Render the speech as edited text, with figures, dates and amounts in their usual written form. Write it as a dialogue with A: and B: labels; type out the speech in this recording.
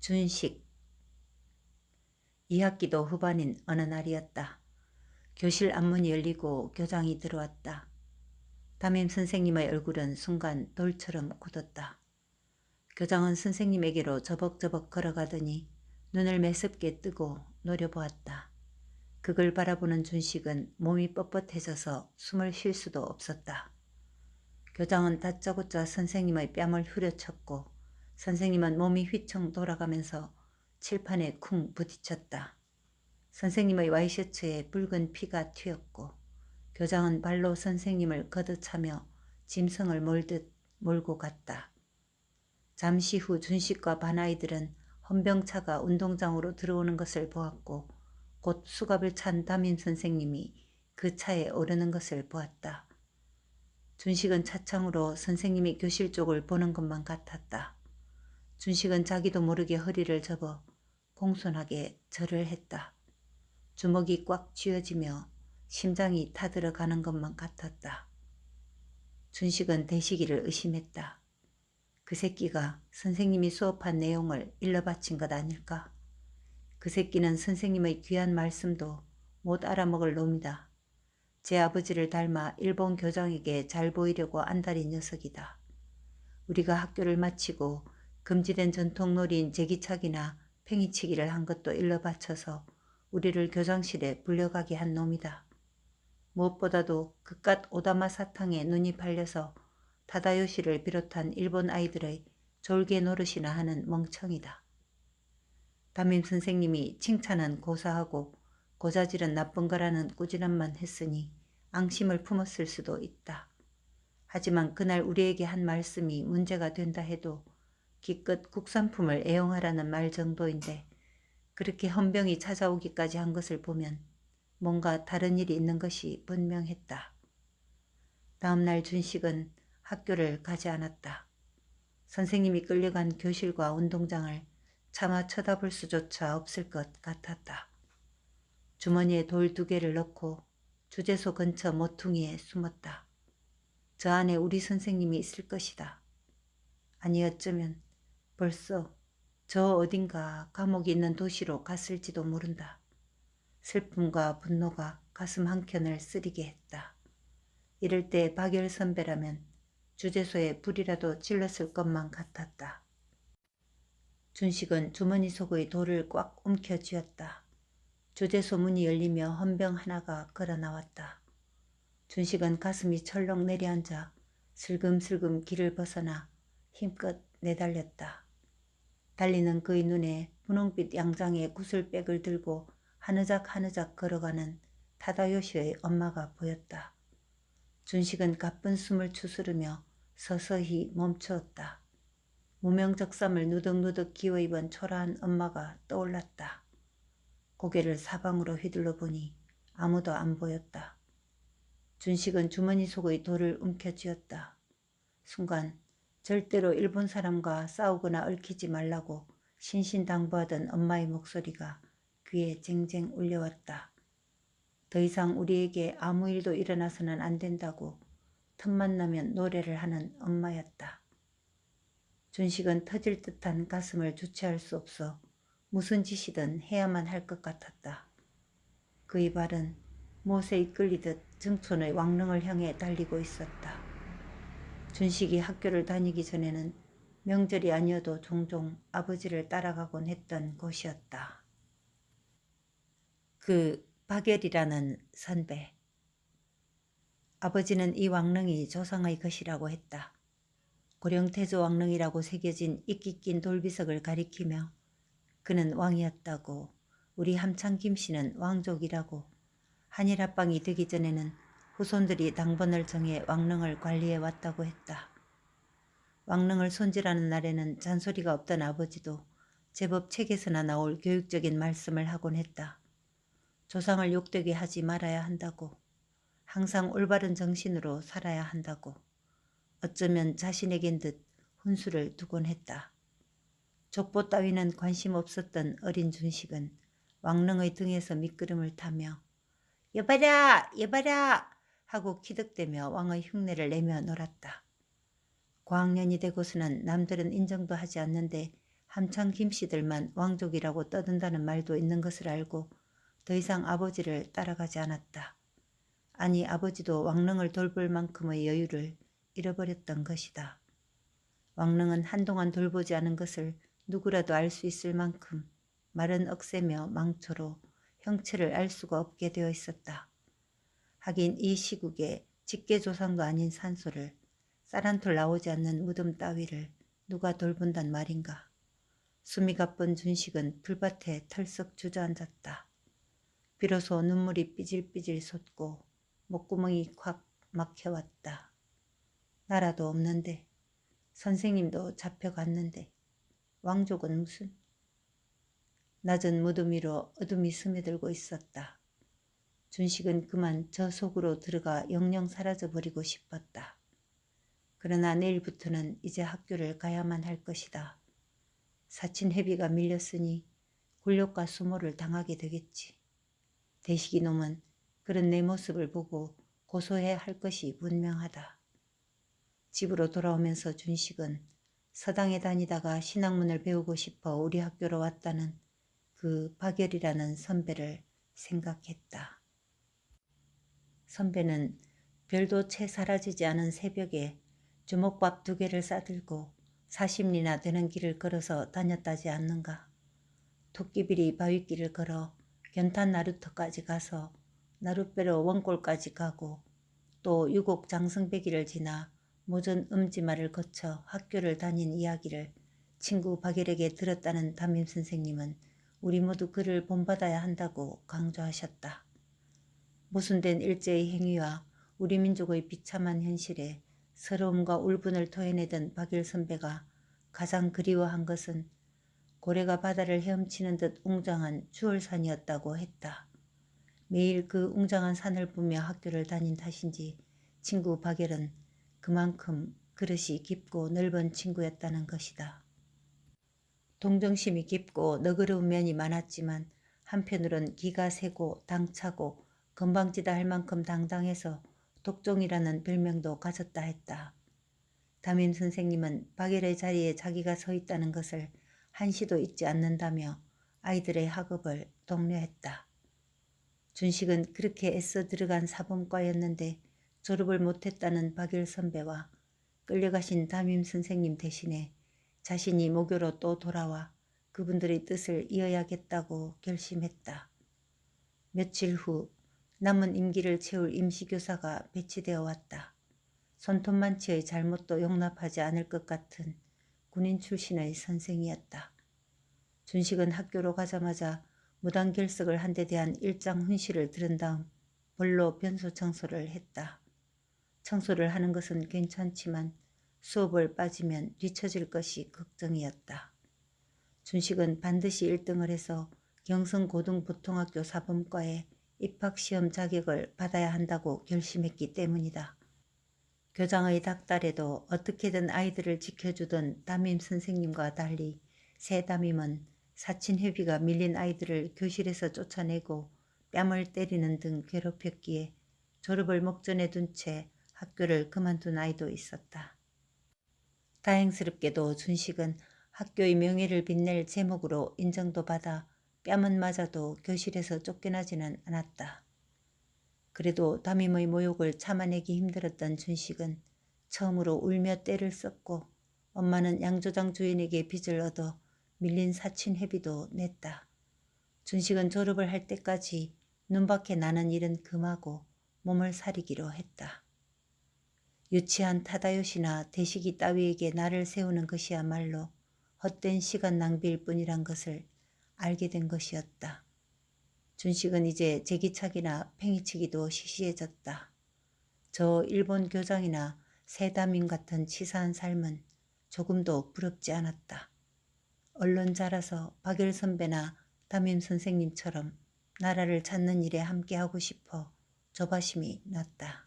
A: 준식. 2학기도 후반인 어느 날이었다. 교실 앞문이 열리고 교장이 들어왔다. 담임 선생님의 얼굴은 순간 돌처럼 굳었다. 교장은 선생님에게로 저벅저벅 걸어가더니 눈을 매섭게 뜨고 노려보았다. 그걸 바라보는 준식은 몸이 뻣뻣해져서 숨을 쉴 수도 없었다. 교장은 다짜고짜 선생님의 뺨을 후려쳤고 선생님은 몸이 휘청 돌아가면서 칠판에 쿵 부딪혔다. 선생님의 와이셔츠에 붉은 피가 튀었고 교장은 발로 선생님을 걷어차며 짐승을 몰듯 몰고 갔다. 잠시 후 준식과 반아이들은 헌병차가 운동장으로 들어오는 것을 보았고 곧 수갑을 찬 담임 선생님이 그 차에 오르는 것을 보았다. 준식은 차창으로 선생님이 교실 쪽을 보는 것만 같았다. 준식은 자기도 모르게 허리를 접어 공손하게 절을 했다. 주먹이 꽉 쥐어지며 심장이 타들어가는 것만 같았다. 준식은 대식이를 의심했다. 그 새끼가 선생님이 수업한 내용을 일러바친 것 아닐까? 그 새끼는 선생님의 귀한 말씀도 못 알아먹을 놈이다. 제 아버지를 닮아 일본 교장에게 잘 보이려고 안달인 녀석이다. 우리가 학교를 마치고 금지된 전통놀이인 제기차기나 팽이치기를 한 것도 일러바쳐서 우리를 교장실에 불려가게 한 놈이다. 무엇보다도 그깟 오다마 사탕에 눈이 팔려서 타다요시를 비롯한 일본 아이들의 졸개 노릇이나 하는 멍청이다. 담임 선생님이 칭찬은 고사하고 고자질은 나쁜 거라는 꾸지람만 했으니 앙심을 품었을 수도 있다. 하지만 그날 우리에게 한 말씀이 문제가 된다 해도 기껏 국산품을 애용하라는 말 정도인데 그렇게 헌병이 찾아오기까지 한 것을 보면 뭔가 다른 일이 있는 것이 분명했다. 다음 날 준식은 학교를 가지 않았다. 선생님이 끌려간 교실과 운동장을 차마 쳐다볼 수조차 없을 것 같았다. 주머니에 돌 2개를 넣고 주재소 근처 모퉁이에 숨었다. 저 안에 우리 선생님이 있을 것이다. 아니 어쩌면 벌써 저 어딘가 감옥이 있는 도시로 갔을지도 모른다. 슬픔과 분노가 가슴 한켠을 쓰리게 했다. 이럴 때 박열 선배라면 주재소에 불이라도 질렀을 것만 같았다. 준식은 주머니 속의 돌을 꽉 움켜쥐었다. 주재소 문이 열리며 헌병 하나가 걸어 나왔다. 준식은 가슴이 철렁 내려앉아 슬금슬금 길을 벗어나 힘껏 내달렸다. 달리는 그의 눈에 분홍빛 양장의 구슬백을 들고 하느작 걸어가는 타다요시의 엄마가 보였다. 준식은 가쁜 숨을 추스르며 서서히 멈추었다. 무명적삼을 누덕누덕 기어입은 초라한 엄마가 떠올랐다. 고개를 사방으로 휘둘러 보니 아무도 안 보였다. 준식은 주머니 속의 돌을 움켜쥐었다. 순간 절대로 일본 사람과 싸우거나 얽히지 말라고 신신당부하던 엄마의 목소리가 귀에 쟁쟁 울려왔다. 더 이상 우리에게 아무 일도 일어나서는 안 된다고 틈만 나면 노래를 하는 엄마였다. 준식은 터질 듯한 가슴을 주체할 수 없어 무슨 짓이든 해야만 할 것 같았다. 그의 발은 못에 이끌리듯 증촌의 왕릉을 향해 달리고 있었다. 준식이 학교를 다니기 전에는 명절이 아니어도 종종 아버지를 따라가곤 했던 곳이었다. 그 박열이라는 선배. 아버지는 이 왕릉이 조상의 것이라고 했다. 고령태조 왕릉이라고 새겨진 이끼 낀 돌비석을 가리키며 그는 왕이었다고, 우리 함창 김씨는 왕족이라고, 한일 합방이 되기 전에는 후손들이 당번을 정해 왕릉을 관리해 왔다고 했다. 왕릉을 손질하는 날에는 잔소리가 없던 아버지도 제법 책에서나 나올 교육적인 말씀을 하곤 했다. 조상을 욕되게 하지 말아야 한다고, 항상 올바른 정신으로 살아야 한다고, 어쩌면 자신에겐 듯 훈수를 두곤 했다. 족보 따위는 관심 없었던 어린 준식은 왕릉의 등에서 미끄럼을 타며 여봐라 여봐라 하고 키득대며 왕의 흉내를 내며 놀았다. 고학년이 되고서는 남들은 인정도 하지 않는데 함창 김씨들만 왕족이라고 떠든다는 말도 있는 것을 알고 더 이상 아버지를 따라가지 않았다. 아니 아버지도 왕릉을 돌볼 만큼의 여유를 잃어버렸던 것이다. 왕릉은 한동안 돌보지 않은 것을 누구라도 알 수 있을 만큼 마른 억새며 망초로 형체를 알 수가 없게 되어 있었다. 하긴 이 시국에 직계조상도 아닌 산소를 쌀 한 톨 나오지 않는 무덤 따위를 누가 돌본단 말인가. 숨이 가쁜 준식은 풀밭에 털썩 주저앉았다. 비로소 눈물이 삐질삐질 솟고 목구멍이 콱 막혀왔다. 나라도 없는데 선생님도 잡혀갔는데 왕족은 무슨. 낮은 무덤 위로 어둠이 스며들고 있었다. 준식은 그만 저 속으로 들어가 영영 사라져버리고 싶었다. 그러나 내일부터는 이제 학교를 가야만 할 것이다. 사친 회비가 밀렸으니 굴욕과 수모를 당하게 되겠지. 대식이 놈은 그런 내 모습을 보고 고소해야 할 것이 분명하다. 집으로 돌아오면서 준식은 서당에 다니다가 신학문을 배우고 싶어 우리 학교로 왔다는 그 박열이라는 선배를 생각했다. 선배는 별도 채 사라지지 않은 새벽에 주먹밥 2개를 싸들고 40리나 되는 길을 걸어서 다녔다지 않는가. 토끼비리 바위길을 걸어 견탄 나루터까지 가서 나룻배로 원골까지 가고 또 유곡 장성배기를 지나 모전 음지마를 거쳐 학교를 다닌 이야기를 친구 박열에게 들었다는 담임선생님은 우리 모두 그를 본받아야 한다고 강조하셨다. 모순된 일제의 행위와 우리 민족의 비참한 현실에 서러움과 울분을 토해내던 박열 선배가 가장 그리워한 것은 고래가 바다를 헤엄치는 듯 웅장한 주월산이었다고 했다. 매일 그 웅장한 산을 보며 학교를 다닌 탓인지 친구 박열은 그만큼 그릇이 깊고 넓은 친구였다는 것이다. 동정심이 깊고 너그러운 면이 많았지만 한편으론 기가 세고 당차고 건방지다 할 만큼 당당해서 독종이라는 별명도 가졌다 했다. 담임선생님은 박열의 자리에 자기가 서 있다는 것을 한시도 잊지 않는다며 아이들의 학업을 독려했다. 준식은 그렇게 애써 들어간 사범과였는데 졸업을 못했다는 박열 선배와 끌려가신 담임선생님 대신에 자신이 모교로 또 돌아와 그분들의 뜻을 이어야겠다고 결심했다. 며칠 후 남은 임기를 채울 임시교사가 배치되어 왔다. 손톱만치의 잘못도 용납하지 않을 것 같은 군인 출신의 선생이었다. 준식은 학교로 가자마자 무단결석을 한 데 대한 일장 훈시를 들은 다음 볼로 변소 청소를 했다. 청소를 하는 것은 괜찮지만 수업을 빠지면 뒤처질 것이 걱정이었다. 준식은 반드시 1등을 해서 경성고등보통학교 사범과에 입학시험 자격을 받아야 한다고 결심했기 때문이다. 교장의 닥달에도 어떻게든 아이들을 지켜주던 담임선생님과 달리 새 담임은 사친 회비가 밀린 아이들을 교실에서 쫓아내고 뺨을 때리는 등 괴롭혔기에 졸업을 목전에 둔 채 학교를 그만둔 아이도 있었다. 다행스럽게도 준식은 학교의 명예를 빛낼 제목으로 인정도 받아 뺨은 맞아도 교실에서 쫓겨나지는 않았다. 그래도 담임의 모욕을 참아내기 힘들었던 준식은 처음으로 울며 떼를 썼고 엄마는 양조장 주인에게 빚을 얻어 밀린 사친 회비도 냈다. 준식은 졸업을 할 때까지 눈밖에 나는 일은 금하고 몸을 사리기로 했다. 유치한 타다요시나 대식이 따위에게 나를 세우는 것이야말로 헛된 시간 낭비일 뿐이란 것을 알게 된 것이었다. 준식은 이제 제기차기나 팽이치기도 시시해졌다. 저 일본 교장이나 세담임 같은 치사한 삶은 조금도 부럽지 않았다. 얼른 자라서 박열 선배나 담임 선생님처럼 나라를 찾는 일에 함께하고 싶어 조바심이 났다.